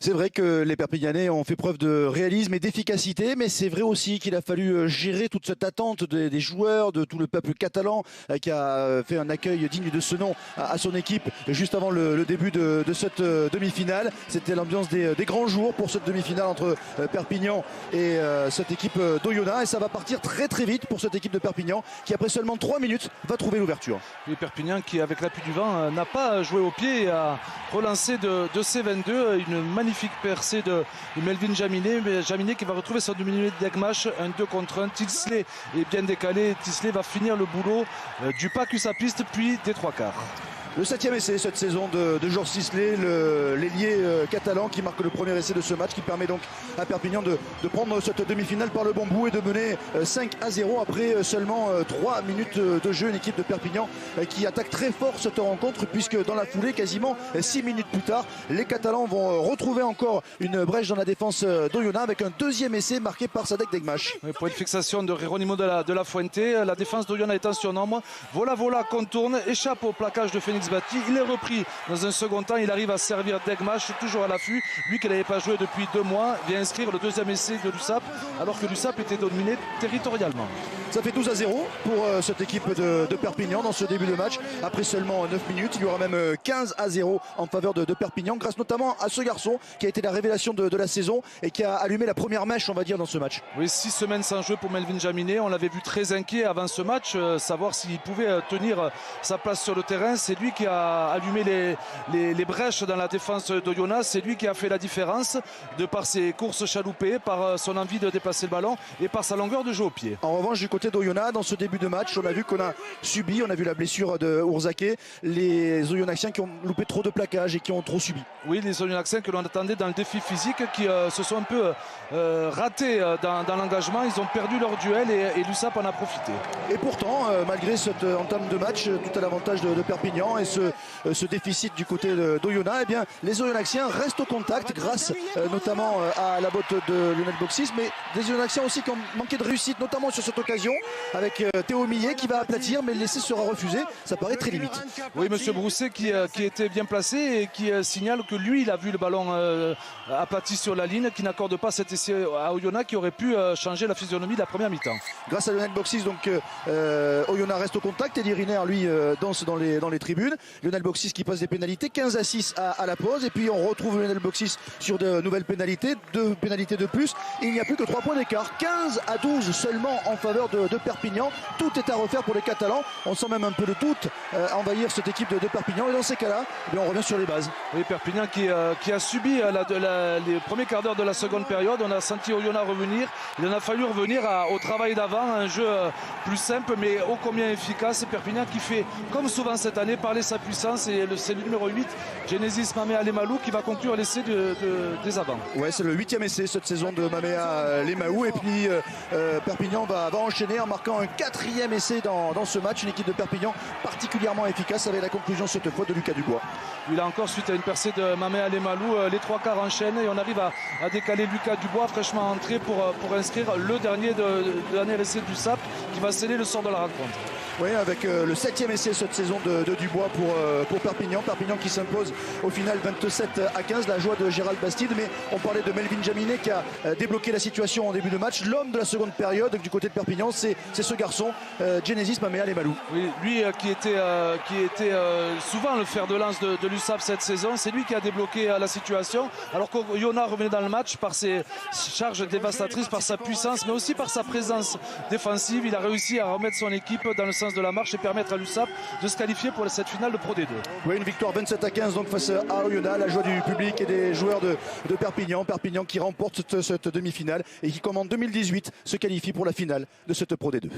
C'est vrai que les Perpignanais ont fait preuve de réalisme et d'efficacité, mais c'est vrai aussi qu'il a fallu gérer toute cette attente des joueurs, de tout le peuple catalan qui a fait un accueil digne de ce nom à son équipe juste avant le début de cette demi-finale. C'était l'ambiance des grands jours pour cette demi-finale entre Perpignan et cette équipe d'Oyonnax, et ça va partir très très vite pour cette équipe de Perpignan qui après seulement 3 minutes va trouver l'ouverture. Et Perpignan qui avec l'appui du vent n'a pas joué au pied et a relancé de C22 une magnifique percée de Melvin Jaminet qui va retrouver son demi-minute d'Egmash, un 2 contre 1. Tilsley est bien décalé, Tilsley va finir le boulot du pack piste puis des trois quarts. Le 7e essai cette saison de Georges Tilsley, l'ailier catalan qui marque le premier essai de ce match, qui permet donc à Perpignan de prendre cette demi-finale par le bon bout et de mener 5-0 après seulement 3 minutes de jeu. Une équipe de Perpignan qui attaque très fort cette rencontre, puisque dans la foulée, quasiment 6 minutes plus tard, les Catalans vont retrouver encore une brèche dans la défense d'Oyonnax avec un deuxième essai marqué par Sadek Degmash. Point de fixation de Geronimo de la Fuente. La défense d'Oyonnax est en surnombre. Vola contourne, échappe au plaquage de Phoenix Batti. Il est repris dans un second temps. Il arrive à servir Degmash, toujours à l'affût. Lui qui n'avait pas joué depuis 2 mois vient inscrire le deuxième essai de l'USAP, alors que l'USAP était dominé territorialement. Ça fait 12-0 pour cette équipe de Perpignan dans ce début de match. Après seulement 9 minutes, il y aura même 15-0 en faveur de Perpignan, grâce notamment à ce garçon qui a été la révélation de la saison et qui a allumé la première mèche, on va dire, dans ce match. Oui, 6 semaines sans jeu pour Melvin Jaminet. On l'avait vu très inquiet avant ce match, savoir s'il pouvait tenir sa place sur le terrain. C'est lui qui a allumé les brèches dans la défense d'Oyonnax. C'est lui qui a fait la différence de par ses courses chaloupées, par son envie de déplacer le ballon et par sa longueur de jeu au pied. En revanche, du côté d'Oyonnax, dans ce début de match, on a vu qu'on a vu la blessure de Ourzake, les Oyonnaxiens qui ont loupé trop de plaquages et qui ont trop subi. Oui, les Oyonnaxiens que l'on attendait dans le défi physique qui se sont un peu ratés dans l'engagement. Ils ont perdu leur duel et l'USAP en a profité. Et pourtant, malgré cette entame de match, tout à l'avantage de Perpignan et ce déficit du côté d'Oyonnax, eh bien, les Oyonnaxiens restent au contact grâce notamment à la botte de Lionel Boxis, mais des Oyonnaxiens aussi qui ont manqué de réussite, notamment sur cette occasion avec Théo Millet qui va aplatir, mais l'essai sera refusé. Ça paraît très limite. Oui, monsieur Brousset qui était bien placé et qui signale que lui, il a vu le ballon aplati sur la ligne, qui n'accorde pas cet essai à Oyonnax qui aurait pu changer la physionomie de la première mi-temps. Grâce à Lionel Boxis, donc Oyonnax reste au contact. Eddie Riner, lui, danse dans les tribunes. Lionel Boxis qui passe des pénalités, 15-6 à la pause. Et puis on retrouve Lionel Boxis sur de nouvelles pénalités, 2 pénalités de plus. Il n'y a plus que 3 points d'écart, 15-12 seulement en faveur de Perpignan. Tout est à refaire pour les Catalans. On sent même un peu le doute envahir cette équipe de Perpignan. Et dans ces cas-là, on revient sur les bases. Oui, Perpignan qui a subi les premiers quarts d'heure de la seconde période. On a senti Oyonnax revenir. Il en a fallu revenir au travail d'avant, un jeu plus simple mais ô combien efficace. Perpignan qui fait, comme souvent cette année, parler sa puissance, et c'est le numéro 8, Genesis Mamea Lemaou, qui va conclure l'essai des avants. Ouais, c'est le 8e essai cette saison de Mamea Lemaou, et puis Perpignan va enchaîner en marquant un 4e essai dans ce match. Une équipe de Perpignan particulièrement efficace avec la conclusion cette fois de Lucas Dubois. Il a encore, suite à une percée de Mamea Lemaou, les 3 quarts enchaînent et on arrive à décaler Lucas Dubois fraîchement entré pour inscrire le dernier essai du SAP qui va sceller le sort de la rencontre. Oui, avec le 7e essai cette saison de Dubois pour Perpignan. Perpignan qui s'impose au final 27-15. La joie de Gérald Bastide, mais on parlait de Melvin Jaminet qui a débloqué la situation en début de match. L'homme de la seconde période du côté de Perpignan, c'est ce garçon, Genesis Mamea Lemaou. Oui, lui qui était souvent le fer de lance de l'USAP cette saison, c'est lui qui a débloqué la situation. Alors qu'Oyonnax revenait dans le match par ses charges dévastatrices, par sa puissance, mais aussi par sa présence défensive. Il a réussi à remettre son équipe dans le sens de la marche et permettre à l'USAP de se qualifier pour cette finale de Pro D2. Oui, une victoire 27-15 donc face à Oyonnax. La joie du public et des joueurs de Perpignan. Perpignan qui remporte cette demi-finale et qui, comme en 2018, se qualifie pour la finale de cette Pro D2.